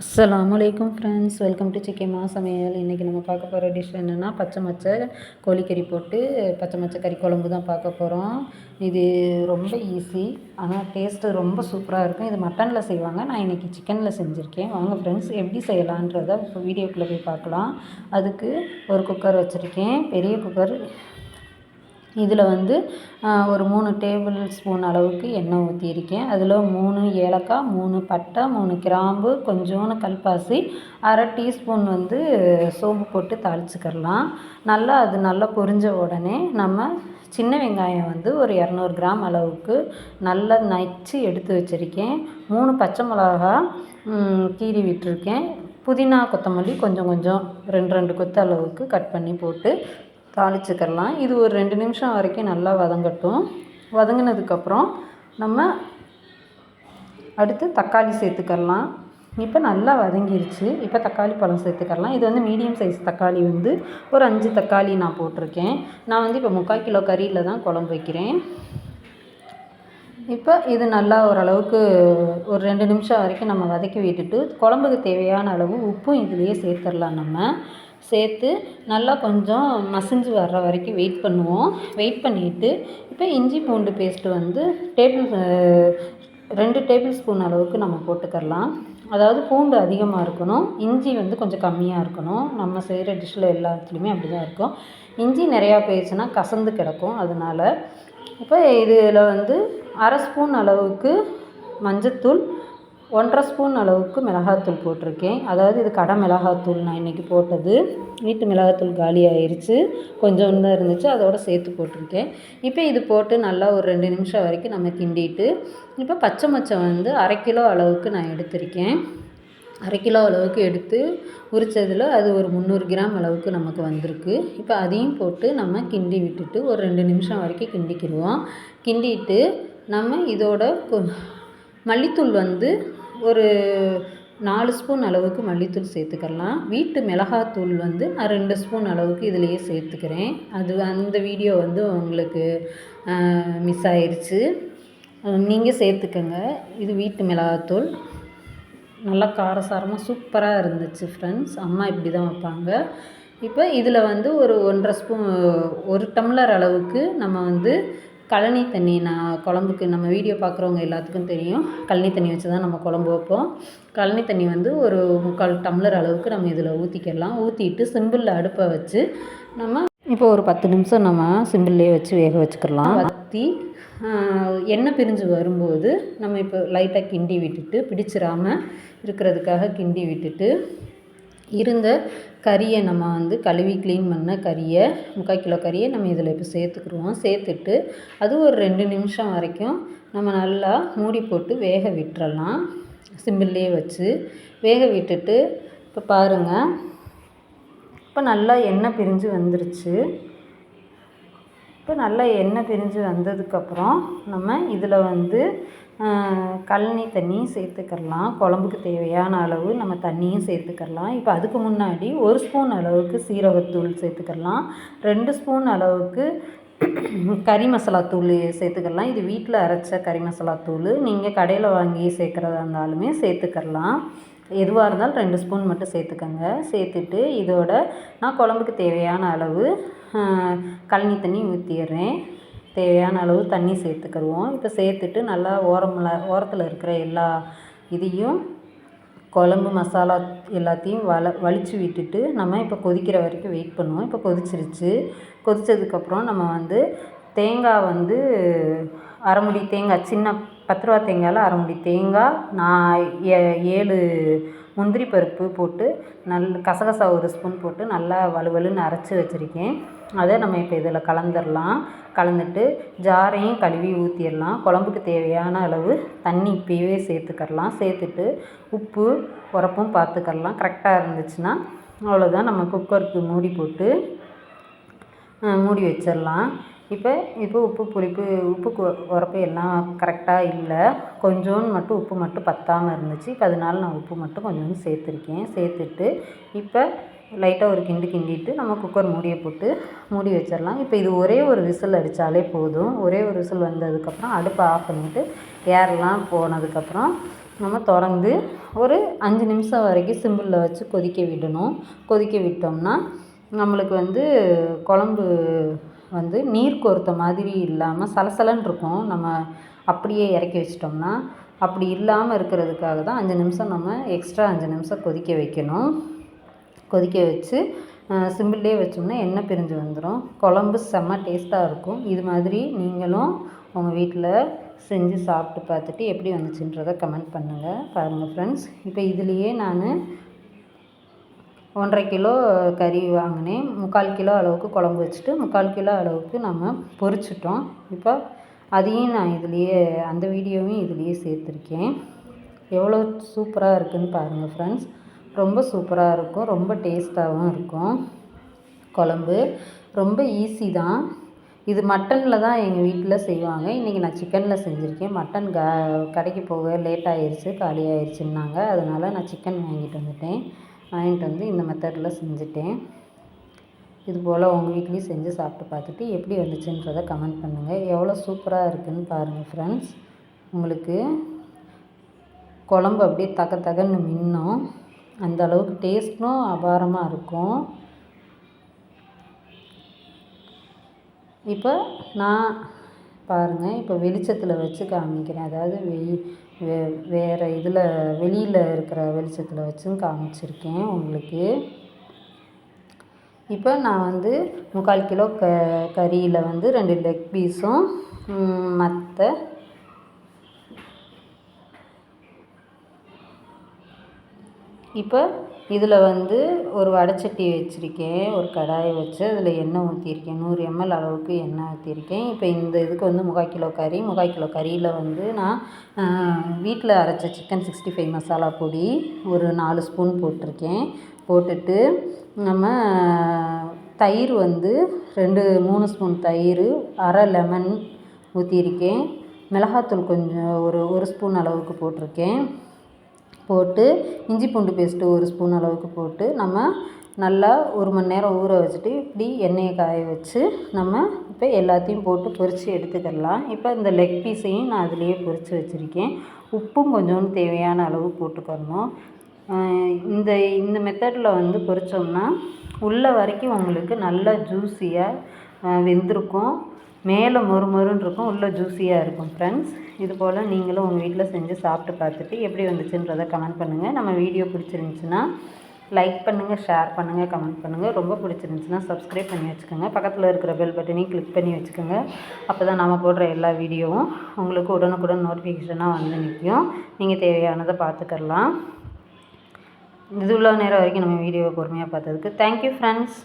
அஸ்ஸலாமு அலைக்கும் friends, welcome to சிக்கேமா சமையல். இன்றைக்கி நம்ம பார்க்க போகிற டிஷ் என்னென்னா பச்சை மச்சை கோழிக்கறி போட்டு பச்சை மச்சை கறி குழம்பு தான் பார்க்க போகிறோம். இது ரொம்ப ஈஸி, ஆனால் டேஸ்ட்டு ரொம்ப சூப்பராக இருக்கும். இது மட்டனில் செய்வாங்க, நான் இன்றைக்கி சிக்கனில் செஞ்சுருக்கேன். வாங்க ஃப்ரெண்ட்ஸ், எப்படி செய்யலான்றதை இப்போ வீடியோக்குள்ளே போய் பார்க்கலாம். அதுக்கு ஒரு குக்கர் வச்சுருக்கேன், பெரிய குக்கர். இதில் ஒரு 3 டேபிள் ஸ்பூன் அளவுக்கு எண்ணெய் ஊற்றியிருக்கேன். அதில் 3 ஏலக்காய், 3 பட்டை, 3 கிராம்பு, கொஞ்சோண்டு கல்பாசி, அரை டீஸ்பூன் சோம்பு போட்டு தாளிச்சுக்கிடலாம். அது நல்லா பொரிஞ்ச உடனே நம்ம சின்ன வெங்காயம் ஒரு 200 கிராம் அளவுக்கு நல்லா நச்சு எடுத்து வச்சுருக்கேன். 3 பச்சை மிளகா கீறி விட்டுருக்கேன். புதினா கொத்தமல்லி கொஞ்சம் 2 கொத்து அளவுக்கு கட் பண்ணி போட்டு தாளிச்சுக்கிடலாம். இது ஒரு 2 நிமிஷம் வரைக்கும் நல்லா வதங்கட்டும். வதங்கினதுக்கப்புறம் நம்ம அடுத்து தக்காளி சேர்த்துக்கிடலாம். இப்போ நல்லா வதங்கிருச்சு. இப்போ தக்காளி பழம் சேர்த்துக்கிடலாம். இது மீடியம் சைஸ் தக்காளி ஒரு 5 தக்காளி நான் போட்டிருக்கேன். நான் இப்போ 3/4 கிலோ கறியில் தான் குழம்பு வைக்கிறேன். இப்போ இது நல்லா ஓரளவுக்கு ஒரு 2 நிமிஷம் வரைக்கும் நம்ம வதக்கி விட்டுட்டு குழம்புக்கு தேவையான அளவு உப்பும் இதிலேயே சேர்த்துடலாம். நம்ம சேர்த்து நல்லா கொஞ்சம் மசிஞ்சு வர்ற வரைக்கும் வெயிட் பண்ணுவோம். வெயிட் பண்ணிவிட்டு இப்போ இஞ்சி பூண்டு பேஸ்ட்டு 2 டேபிள் ஸ்பூன் அளவுக்கு நம்ம போட்டுக்கலாம். அதாவது பூண்டு அதிகமாக இருக்கணும், இஞ்சி கொஞ்சம் கம்மியாக இருக்கணும். நம்ம செய்கிற டிஷ்ஷில் எல்லாத்துலேயுமே அப்படி தான் இருக்கும். இஞ்சி நிறையா போயிடுச்சுன்னா கசந்து கிடக்கும். அதனால் இப்போ இதில் அரை ஸ்பூன் அளவுக்கு மஞ்சத்தூள், 1/2 ஸ்பூன் அளவுக்கு மிளகாத்தூள் போட்டிருக்கேன். அதாவது இது கடை மிளகாத்தூள் நான் இன்றைக்கி போட்டது. வீட்டு மிளகாத்தூள் காலி ஆயிடுச்சு, கொஞ்சம் தான் இருந்துச்சு, அதோடு சேர்த்து போட்டிருக்கேன். இப்போ இது போட்டு நல்லா ஒரு 2 நிமிஷம் வரைக்கும் நம்ம கிண்டிட்டு இப்போ பச்சை மச்சை 1/2 கிலோ அளவுக்கு நான் எடுத்திருக்கேன். 1/2 கிலோ அளவுக்கு எடுத்து உரித்ததில் அது ஒரு 300 கிராம் அளவுக்கு நமக்கு வந்திருக்கு. இப்போ அதையும் போட்டு நம்ம கிண்டி விட்டுட்டு ஒரு 2 நிமிஷம் வரைக்கும் கிண்டிக்கிடுவோம். கிண்டிட்டு நம்ம இதோட மல்லித்தூள் ஒரு 4 ஸ்பூன் அளவுக்கு மல்லித்தூள் சேர்த்துக்கலாம். வீட்டு மிளகாத்தூள் நான் 2 ஸ்பூன் அளவுக்கு இதிலையே சேர்த்துக்கிறேன். அந்த வீடியோ உங்களுக்கு மிஸ் ஆயிடுச்சு, நீங்கள் சேர்த்துக்கங்க. இது வீட்டு மிளகாத்தூள் நல்லா காரசாரமாக சூப்பராக இருந்துச்சு ஃப்ரெண்ட்ஸ். அம்மா இப்படி தான் வைப்பாங்க. இப்போ இதில் ஒரு 1/2 ஸ்பூன் 1 டம்ளர் அளவுக்கு நம்ம கழனி தண்ணி, நான் குழம்புக்கு நம்ம வீடியோ பார்க்குறவங்க எல்லாத்துக்கும் தெரியும், கழனி தண்ணி வச்சு தான் நம்ம குழம்பு வைப்போம். கழனி தண்ணி ஒரு 3/4 டம்ளர் அளவுக்கு நம்ம இதில் ஊற்றிக்கிடலாம். ஊற்றிட்டு சிம்பிளில் அடுப்பை வச்சு நம்ம இப்போ ஒரு 10 நிமிஷம் நம்ம சிம்பிள்லேயே வச்சு வேக வச்சுக்கிடலாம். வற்றி எண்ணெய் பிரிஞ்சு வரும்போது நம்ம இப்போ லைட்டாக கிண்டி விட்டுட்டு, பிடிச்சிடாமல் இருக்கிறதுக்காக கிண்டி விட்டுட்டு, இருந்த கறியை நம்ம கழுவி க்ளீன் பண்ண கறியை 3/4 கிலோ கறியை நம்ம இதில் இப்போ சேர்த்துக்குருவோம். சேர்த்துட்டு அது ஒரு 2 நிமிஷம் வரைக்கும் நம்ம நல்லா மூடி போட்டு வேக விட்டுறலாம். சிம்பிள்லேயே வச்சு வேக விட்டுட்டு இப்போ பாருங்கள், இப்போ நல்லா எண்ணெய் பிரிஞ்சு வந்துருச்சு. இப்போ நல்லா எண்ணெய் பிரிஞ்சு வந்ததுக்கப்புறம் நம்ம இதில் கழனி தண்ணி சேர்த்துக்கிடலாம். குழம்புக்கு தேவையான அளவு நம்ம தண்ணியும் சேர்த்துக்கிடலாம். இப்போ அதுக்கு முன்னாடி 1 ஸ்பூன் அளவுக்கு சீரகத்தூள் சேர்த்துக்கிடலாம். 2 ஸ்பூன் அளவுக்கு கறி மசாலா தூள் சேர்த்துக்கிடலாம். இது வீட்டில் அரைச்ச கறி மசாலா தூள், நீங்கள் கடையில் வாங்கி சேர்க்குறதா இருந்தாலுமே சேர்த்துக்கிடலாம். எதுவாக இருந்தாலும் 2 ஸ்பூன் மட்டும் சேர்த்துக்கோங்க. சேர்த்துட்டு இதோட நான் குழம்புக்கு தேவையான அளவு கழனி தண்ணி ஊற்றிடுறேன். தேவையான அளவு தண்ணி சேர்த்துக்கிடுவோம். இப்போ சேர்த்துட்டு நல்லா ஓரத்தில் இருக்கிற எல்லா இதையும் குழம்பு மசாலா எல்லாத்தையும் வலிச்சு விட்டுட்டு நம்ம இப்போ கொதிக்கிற வரைக்கும் வெயிட் பண்ணுவோம். இப்போ கொதிச்சிருச்சு. கொதித்ததுக்கப்புறம் நம்ம தேங்காய் அரை முடி தேங்காய், சின்ன 10 ரூபா தேங்காயில் அரை முடி தேங்காய், நான் 7 முந்திரி பருப்பு போட்டு கசகசா 1 ஸ்பூன் போட்டு நல்லா வலுவலுன்னு அரைச்சி வச்சுருக்கேன். அதை நம்ம இப்போ இதில் கலந்துடலாம். கலந்துட்டு ஜாரையும் கழுவி ஊற்றிடலாம். குழம்புக்கு தேவையான அளவு தண்ணி இப்போவே சேர்த்துக்கிடலாம். சேர்த்துட்டு உப்பு உரப்பும் பார்த்துக்கிடலாம். கரெக்டாக இருந்துச்சுன்னா அவ்வளோதான், நம்ம குக்கருக்கு மூடி போட்டு மூடி வச்சிடலாம். இப்போ உப்பு புளிப்பு உப்பு உரப்பு எல்லாம் கரெக்டாக இல்லை, கொஞ்சோண்டு மட்டும் உப்பு மட்டும் பத்தாமல் இருந்துச்சு. இப்போ அதனால நான் உப்பு மட்டும் கொஞ்சோண்டு சேர்த்துருக்கேன். சேர்த்துட்டு இப்போ லைட்டாக ஒரு கிண்டிட்டு நம்ம குக்கர் மூடியை போட்டு மூடி வச்சிடலாம். இப்போ இது ஒரே ஒரு விசில் அடித்தாலே போதும். ஒரே ஒரு விசில் வந்ததுக்கப்புறம் அடுப்பை ஆஃப் பண்ணிவிட்டு ஏர்லாம் போனதுக்கப்புறம் நம்ம திறந்து ஒரு 5 நிமிஷம் வரைக்கும் சிம்பிளில் வச்சு கொதிக்க விடணும். கொதிக்க விட்டோம்னா நம்மளுக்கு வந்து குழம்பு வந்து நீர் கோர்த்த மாதிரி இல்லாமல் சலசலன்னு இருக்கும். நம்ம அப்படியே இறக்கி வச்சிட்டோம்னா அப்படி இல்லாமல் இருக்கிறதுக்காக தான் 5 நிமிஷம் நம்ம எக்ஸ்ட்ரா 5 நிமிஷம் கொதிக்க வைக்கணும். கொதிக்க வச்சு சிம்பிள்லேயே வச்சோம்னா எண்ணெய் பிரிஞ்சு வந்துடும். குழம்பு செம்ம டேஸ்ட்டாக இருக்கும். இது மாதிரி நீங்களும் உங்கள் வீட்டில் செஞ்சு சாப்பிட்டு பார்த்துட்டு எப்படி வந்துச்சுன்றதை கமெண்ட் பண்ணுங்கள். பாருங்கள் ஃப்ரெண்ட்ஸ், இப்போ இதுலேயே நான் 1.5 கிலோ கறி வாங்கினேன். 3/4 கிலோ அளவுக்கு குழம்பு வச்சுட்டு 3/4 கிலோ அளவுக்கு நம்ம பொரிச்சிட்டோம். இப்போ அதையும் நான் இதுலேயே அந்த வீடியோவையும் இதுலேயே சேர்த்துருக்கேன். எவ்வளோ சூப்பராக இருக்குதுன்னு பாருங்கள் ஃப்ரெண்ட்ஸ். ரொம்ப சூப்பராக இருக்கும். ரொம்ப டேஸ்ட்டாகவும் இருக்கும். குழம்பு ரொம்ப ஈஸி தான். இது மட்டனில் தான் எங்கள் வீட்டில் செய்வாங்க. இன்றைக்கி நான் சிக்கனில் செஞ்சுருக்கேன். மட்டன் கடைக்கு போக லேட் ஆகிடுச்சு, காலி ஆகிடுச்சுன்னாங்க. அதனால் நான் சிக்கன் வாங்கிட்டு வந்துட்டேன். வாங்கிட்டு வந்து இந்த மெத்தடில் செஞ்சுட்டேன். இது போல் உங்கள் வீட்லேயும் செஞ்சு சாப்பிட்டு பார்த்துட்டு எப்படி வந்துச்சுன்றதை கமெண்ட் பண்ணுங்கள். எவ்வளோ சூப்பராக இருக்குதுன்னு பாருங்கள் ஃப்ரெண்ட்ஸ். உங்களுக்கு குழம்பு அப்படியே தகன்னு மின்னும். அந்த அளவுக்கு டேஸ்ட்டும் அபாரமாக இருக்கும். இப்போ நான் பாருங்கள், இப்போ வெளிச்சத்தில் வச்சு காமிக்கிறேன். அதாவது வேறு இதில் வெளியில் இருக்கிற வெளிச்சத்தில் வச்சும் காமிச்சிருக்கேன் உங்களுக்கு. இப்போ நான் வந்து 3/4 கிலோ கறியில் வந்து 2 லெக் பீஸும் மற்ற இப்போ இதில் வந்து ஒரு வடைச்சட்டி வச்சுருக்கேன். ஒரு கடாயை வச்சு அதில் எண்ணெய் ஊற்றிருக்கேன். 100 ml அளவுக்கு எண்ணெய் ஊற்றிருக்கேன். இப்போ இந்த இதுக்கு வந்து 3/4 கிலோ கறி. 3/4 கிலோ கறியில் வந்து நான் வீட்டில் அரைச்ச சிக்கன் 65 மசாலா பொடி ஒரு 4 ஸ்பூன் போட்டிருக்கேன். போட்டுட்டு நம்ம தயிர் வந்து 3 ஸ்பூன் தயிர், அரை லெமன் ஊற்றிருக்கேன். மிளகாத்தூள் கொஞ்சம் ஒரு ஸ்பூன் அளவுக்கு போட்டிருக்கேன். போட்டு இஞ்சி பூண்டு பேஸ்ட்டு 1 ஸ்பூன் அளவுக்கு போட்டு நம்ம நல்லா 1 மணி நேரம் ஊற வச்சுட்டு இப்படி எண்ணெயை காய வச்சு நம்ம இப்போ எல்லாத்தையும் போட்டு பொரித்து எடுத்துக்கிடலாம். இப்போ இந்த லெக் பீஸையும் நான் அதிலேயே பொரித்து வச்சுருக்கேன். உப்பும் கொஞ்சோண்டு தேவையான அளவு போட்டுக்கணும். இந்த மெத்தடில் வந்து பொரித்தோம்னா உள்ள வரைக்கும் உங்களுக்கு நல்லா ஜூஸியாக வெந்திருக்கும். மேலே மொறுன்னு இருக்கும், உள்ளே ஜூஸியாக இருக்கும் ஃப்ரெண்ட்ஸ். இது போல் நீங்களும் உங்கள் வீட்டில் செஞ்சு சாப்பிட்டு பார்த்துட்டு எப்படி வந்துச்சுன்றதை கமெண்ட் பண்ணுங்கள். நம்ம வீடியோ பிடிச்சிருந்துச்சின்னா லைக் பண்ணுங்கள், ஷேர் பண்ணுங்கள், கமெண்ட் பண்ணுங்கள். ரொம்ப பிடிச்சிருந்துச்சின்னா சப்ஸ்கிரைப் பண்ணி வச்சுக்கோங்க. பக்கத்தில் இருக்கிற பெல் பட்டனையும் கிளிக் பண்ணி வச்சுக்கோங்க. அப்போ தான் நம்ம போடுற எல்லா வீடியோவும் உங்களுக்கு உடனுக்குடன் நோட்டிஃபிகேஷனாக வந்து நிற்கும். நீங்கள் தேவையானதை பார்த்துக்கலாம். இது இவ்வளோ நேரம் வரைக்கும் நம்ம வீடியோவை பொறுமையாக பார்த்ததுக்கு தேங்க்யூ ஃப்ரெண்ட்ஸ்.